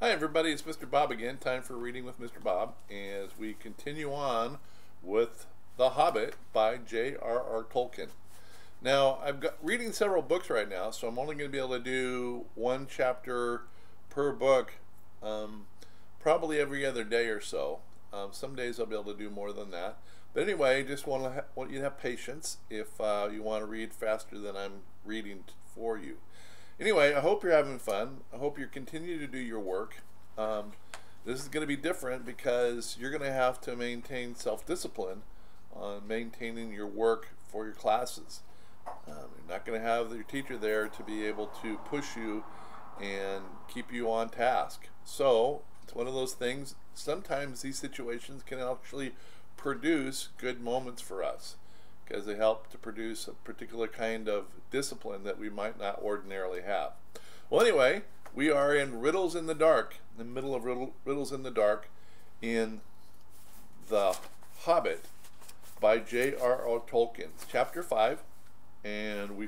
Hi everybody, it's Mr. Bob again. Time for Reading with Mr. Bob as we continue on with The Hobbit by J.R.R. Tolkien. Now, I've got reading several books right now, so I'm only going to be able to do one chapter per book, probably every other day or so. Some days I'll be able to do more than that. But anyway, just want you to have patience if you want to read faster than I'm reading for you. Anyway, I hope you're having fun. I hope you continue to do your work. This is going to be different because you're going to have to maintain self-discipline on maintaining your work for your classes. You're not going to have your teacher there to be able to push you and keep you on task. So it's one of those things. Sometimes these situations can actually produce good moments for us, because they help to produce a particular kind of discipline that we might not ordinarily have. Well, anyway, we are in Riddles in the Dark, in the middle of Riddles in the Dark, in The Hobbit by J.R.R. Tolkien, Chapter 5, and we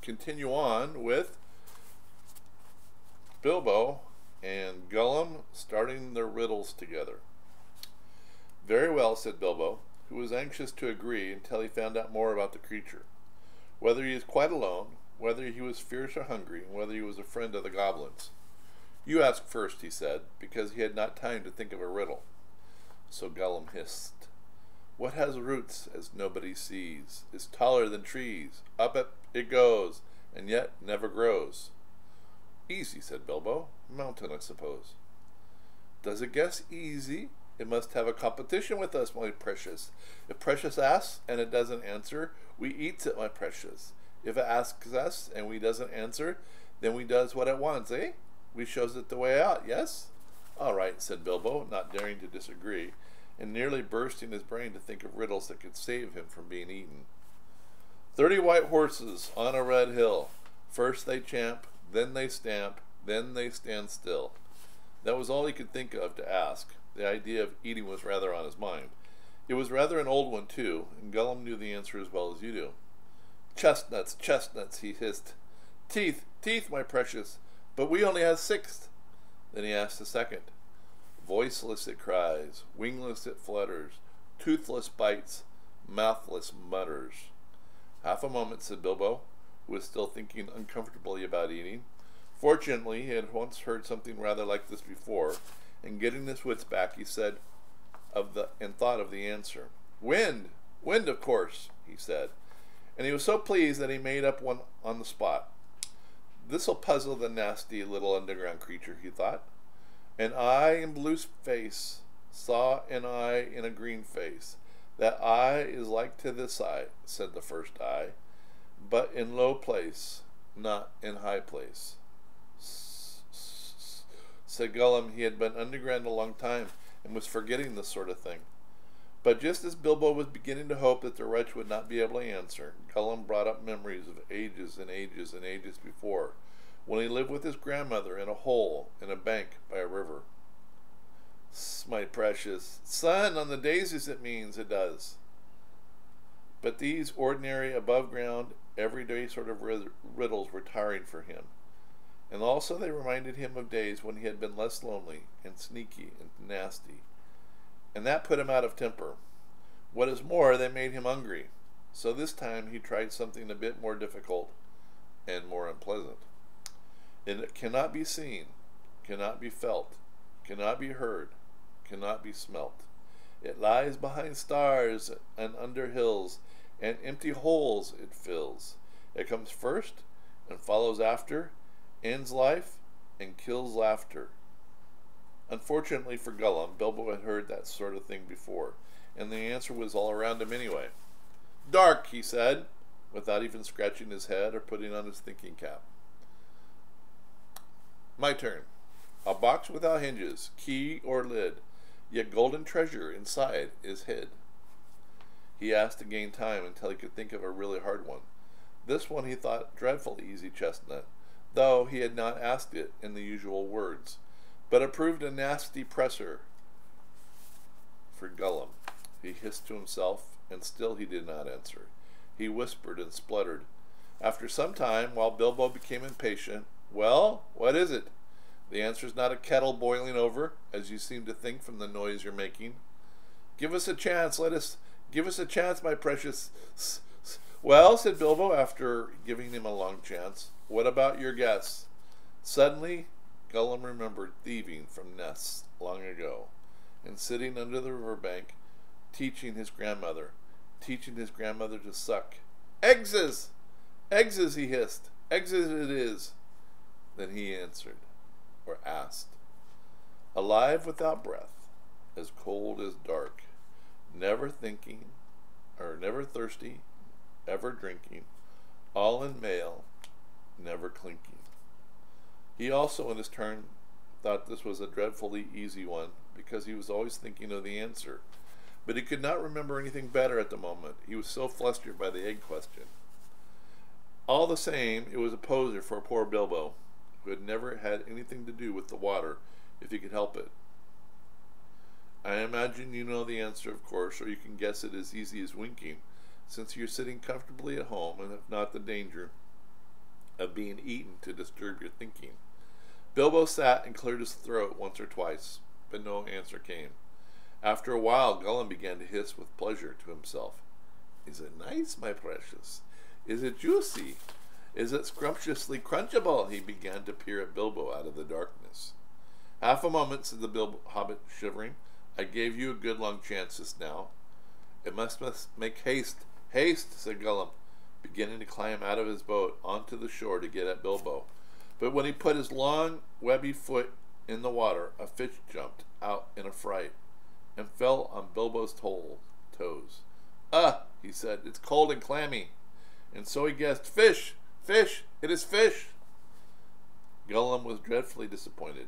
continue on with Bilbo and Gollum starting their riddles together. Very well, said Bilbo, who was anxious to agree until he found out more about the creature. Whether he is quite alone, whether he was fierce or hungry, and whether he was a friend of the goblins. You ask first, he said, because he had not time to think of a riddle. So Gollum hissed. What has roots as nobody sees, is taller than trees, up it goes, and yet never grows. Easy, said Bilbo. Mountain, I suppose. Does it guess easy? It must have a competition with us, my precious. If precious asks and it doesn't answer, we eats it, my precious. If it asks us and we doesn't answer, then we does what it wants, eh? We shows it the way out, yes? All right, said Bilbo, not daring to disagree, and nearly bursting his brain to think of riddles that could save him from being eaten. 30 white horses on a red hill. First they champ, then they stamp, then they stand still. That was all he could think of to ask. The idea of eating was rather on his mind. It was rather an old one, too, and Gollum knew the answer as well as you do. Chestnuts, chestnuts, he hissed. Teeth, teeth, my precious, but we only have 6. Then he asked a second. Voiceless it cries, wingless it flutters, toothless bites, mouthless mutters. Half a moment, said Bilbo, who was still thinking uncomfortably about eating. Fortunately, he had once heard something rather like this before, and getting his wits back, he said, and thought of the answer. Wind! Wind, of course, he said. And he was so pleased that he made up one on the spot. This'll puzzle the nasty little underground creature, he thought. An eye in blue face saw an eye in a green face. That eye is like to this eye, said the first eye, but in low place, not in high place. Said Gollum. He had been underground a long time and was forgetting this sort of thing. But just as Bilbo was beginning to hope that the wretch would not be able to answer, Gollum brought up memories of ages and ages and ages before, when he lived with his grandmother in a hole in a bank by a river. My precious sun on the daisies, it means, it does. But these ordinary, above-ground, everyday sort of riddles were tiring for him. And also they reminded him of days when he had been less lonely and sneaky and nasty. And that put him out of temper. What is more, they made him hungry. So this time he tried something a bit more difficult and more unpleasant. It cannot be seen, cannot be felt, cannot be heard, cannot be smelt. It lies behind stars and under hills, and empty holes it fills. It comes first and follows after, ends life and kills laughter. Unfortunately for Gollum, Bilbo had heard that sort of thing before, and the answer was all around him anyway. Dark, he said, without even scratching his head or putting on his thinking cap. My turn. A box without hinges, key or lid, yet golden treasure inside is hid. He asked to gain time until he could think of a really hard one. This one he thought dreadfully easy, Chestnut, though he had not asked it in the usual words, but it proved a nasty presser for Gollum. He hissed to himself, and still he did not answer. He whispered and spluttered. After some time, while Bilbo became impatient, Well, what is it? The answer's not a kettle boiling over, as you seem to think from the noise you're making. Give us a chance, give us a chance, my precious. Well, said Bilbo, after giving him a long chance, what about your guess? Suddenly, Gollum remembered thieving from nests long ago, and sitting under the riverbank, teaching his grandmother to suck. Eggses! Eggses, he hissed. Eggses it is. Then he answered, or asked, alive without breath, as cold as dark, never thinking, or never thirsty, ever drinking, all in mail, never clinking. He also, in his turn, thought this was a dreadfully easy one, because he was always thinking of the answer, but he could not remember anything better at the moment. He was so flustered by the egg question. All the same, it was a poser for poor Bilbo, who had never had anything to do with the water if he could help it. I imagine you know the answer, of course, or you can guess it as easy as winking, since you're sitting comfortably at home and have not the danger of being eaten to disturb your thinking. Bilbo sat and cleared his throat once or twice, but no answer came. After a while, Gollum began to hiss with pleasure to himself. Is it nice, my precious? Is it juicy? Is it scrumptiously crunchable? He began to peer at Bilbo out of the darkness. Half a moment, said the Hobbit, shivering. I gave you a good long chance just now. It must make haste. Haste, said Gollum, beginning to climb out of his boat onto the shore to get at Bilbo. But when he put his long, webby foot in the water, a fish jumped out in a fright and fell on Bilbo's toes. Ah, he said, it's cold and clammy. And so he guessed, fish, fish, it is fish. Gollum was dreadfully disappointed,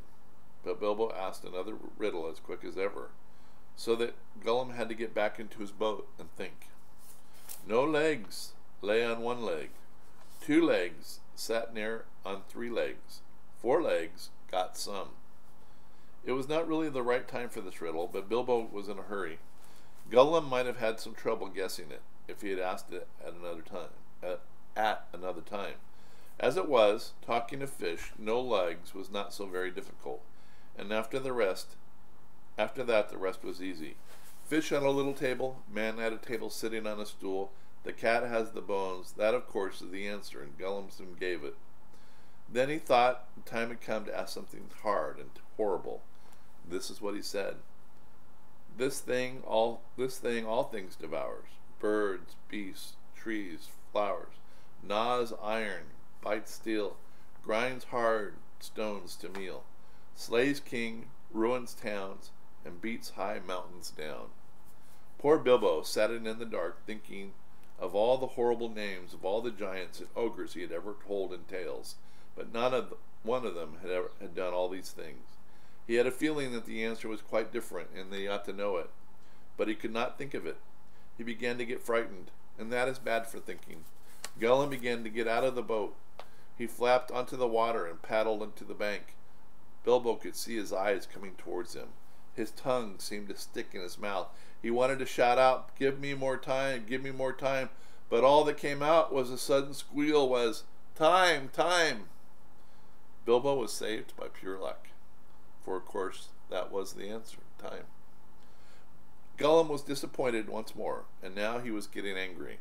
but Bilbo asked another riddle as quick as ever, so that Gollum had to get back into his boat and think. No legs lay on one leg. 2 legs sat near on 3 legs. 4 legs got some. It was not really the right time for this riddle, but Bilbo was in a hurry. Gollum might have had some trouble guessing it if he had asked it at another time. As it was, talking of fish, no legs was not so very difficult, and after that the rest was easy. Fish on a little table, man at a table sitting on a stool, the cat has the bones, that of course is the answer, and Gollum soon gave it. Then he thought the time had come to ask something hard and horrible. This is what he said. This thing all things devours, birds, beasts, trees, flowers, gnaws iron, bites steel, grinds hard stones to meal, slays king, ruins towns, and beats high mountains down. Poor Bilbo sat in the dark, thinking of all the horrible names of all the giants and ogres he had ever told in tales, but one of them had done all these things. He had a feeling that the answer was quite different, and they ought to know it, but he could not think of it. He began to get frightened, and that is bad for thinking. Gollum began to get out of the boat. He flapped onto the water and paddled into the bank. Bilbo could see his eyes coming towards him. His tongue seemed to stick in his mouth. He wanted to shout out, give me more time, but all that came out was a sudden squeal was, time, time. Bilbo was saved by pure luck, for of course that was the answer, time. Gollum was disappointed once more, and now he was getting angry,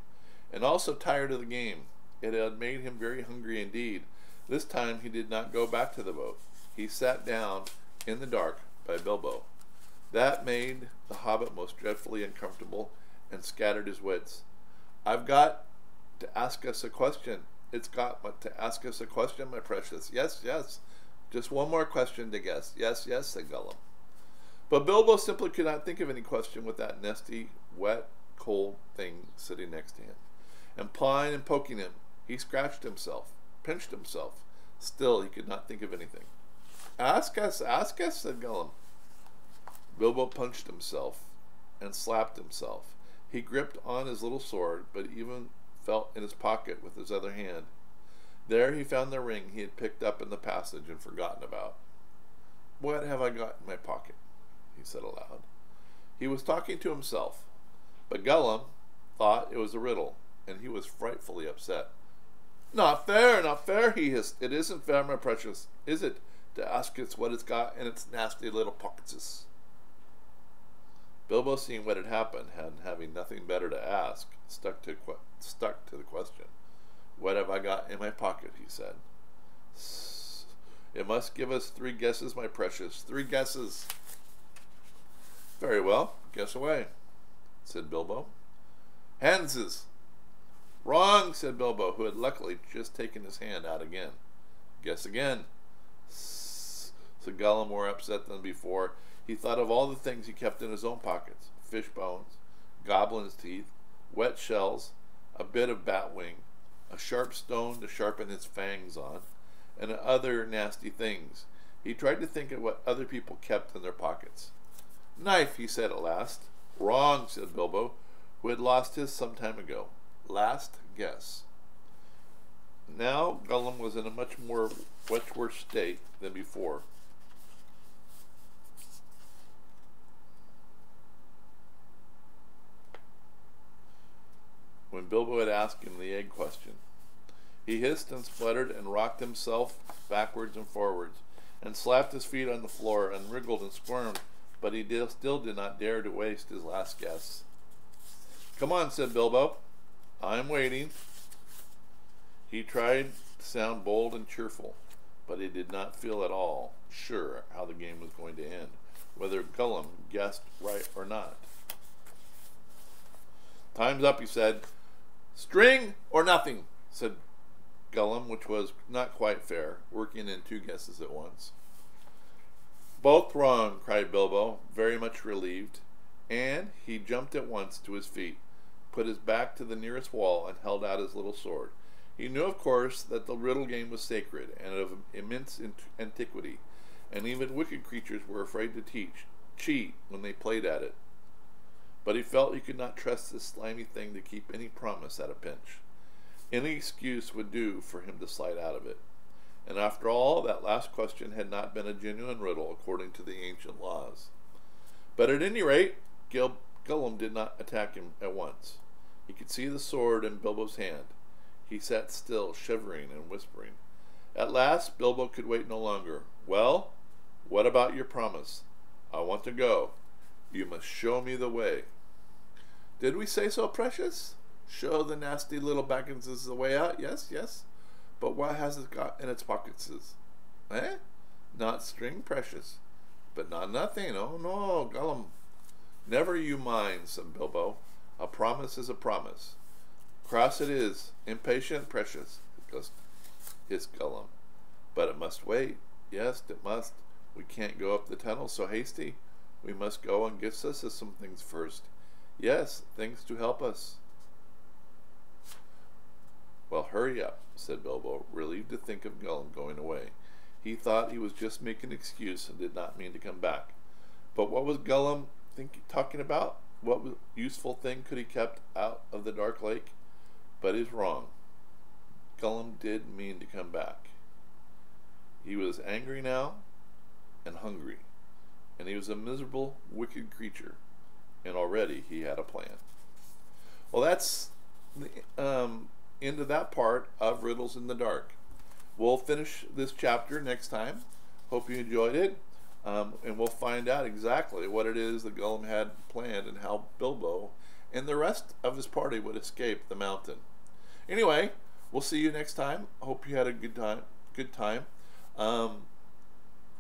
and also tired of the game. It had made him very hungry indeed. This time he did not go back to the boat. He sat down in the dark by Bilbo. That made the Hobbit most dreadfully uncomfortable and scattered his wits. I've got to ask us a question. It's got to ask us a question, my precious. Yes, yes. Just one more question to guess. Yes, yes, said Gollum. But Bilbo simply could not think of any question with that nasty, wet, cold thing sitting next to him, and pawing and poking him. He scratched himself, pinched himself. Still, he could not think of anything. Ask us, said Gollum. Bilbo punched himself and slapped himself. He gripped on his little sword, but even felt in his pocket with his other hand. There he found the ring he had picked up in the passage and forgotten about. What have I got in my pocket? He said aloud. He was talking to himself, but Gollum thought it was a riddle, and he was frightfully upset. Not fair, he hissed. It isn't fair, my precious, is it? to ask it what it's got in its nasty little pockets. Bilbo, seeing what had happened, and having nothing better to ask, stuck to the question. "What have I got in my pocket?" he said. "It must give us 3 guesses, my precious. 3 guesses." "Very well, guess away," said Bilbo. "Hanses." "Wrong," said Bilbo, who had luckily just taken his hand out again. "Guess again," said Gollum, more upset than before. He thought of all the things he kept in his own pockets: fish bones, goblin's teeth, wet shells, a bit of bat wing, a sharp stone to sharpen his fangs on, and other nasty things. He tried to think of what other people kept in their pockets. "Knife," he said at last. "Wrong," said Bilbo, who had lost his some time ago. Last guess. Now Gollum was in a much worse state than before. When Bilbo had asked him the egg question, he hissed and spluttered and rocked himself backwards and forwards, and slapped his feet on the floor, and wriggled and squirmed, but he still did not dare to waste his last guess. "Come on," said Bilbo. "I'm waiting." He tried to sound bold and cheerful, but he did not feel at all sure how the game was going to end, whether Gollum guessed right or not. "Time's up," he said. "String or nothing," said Gollum, which was not quite fair, working in 2 guesses at once. "Both wrong," cried Bilbo, very much relieved, and he jumped at once to his feet, put his back to the nearest wall, and held out his little sword. He knew, of course, that the riddle game was sacred and of immense antiquity, and even wicked creatures were afraid to cheat when they played at it. But he felt he could not trust this slimy thing to keep any promise at a pinch. Any excuse would do for him to slide out of it. And after all, that last question had not been a genuine riddle according to the ancient laws. But at any rate, Gollum did not attack him at once. He could see the sword in Bilbo's hand. He sat still, shivering and whispering. At last, Bilbo could wait no longer. "Well, what about your promise? I want to go. You must show me the way." "Did we say so, precious? Show the nasty little Bagginses the way out? Yes, yes. But what has it got in its pockets? Eh? Not string, precious. But not nothing. Oh, no, Gollum." "Never you mind," said Bilbo. "A promise is a promise." "Cross it is. Impatient, precious," hissed Gollum. "But it must wait. Yes, it must. We can't go up the tunnel so hasty. We must go and get us some things first. Yes, things to help us." "Well, hurry up," said Bilbo, relieved to think of Gollum going away. He thought he was just making an excuse and did not mean to come back. But what was Gollum talking about? What useful thing could he kept out of the dark lake? But he's wrong. Gollum did mean to come back. He was angry now and hungry, and he was a miserable, wicked creature, and already he had a plan. Well, that's the end of that part of Riddles in the Dark. We'll finish this chapter next time. Hope you enjoyed it, and we'll find out exactly what it is that Gollum had planned and how Bilbo and the rest of his party would escape the mountain. Anyway, we'll see you next time. Hope you had a good time.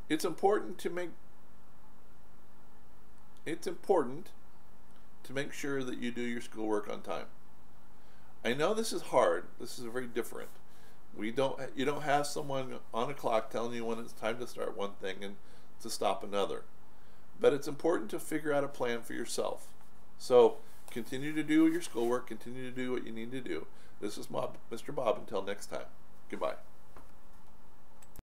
It's important to make sure that you do your schoolwork on time. I know this is hard. This is very different. You don't have someone on a clock telling you when it's time to start one thing and to stop another. But it's important to figure out a plan for yourself. So continue to do your schoolwork. Continue to do what you need to do. This is Mr. Bob. Until next time. Goodbye.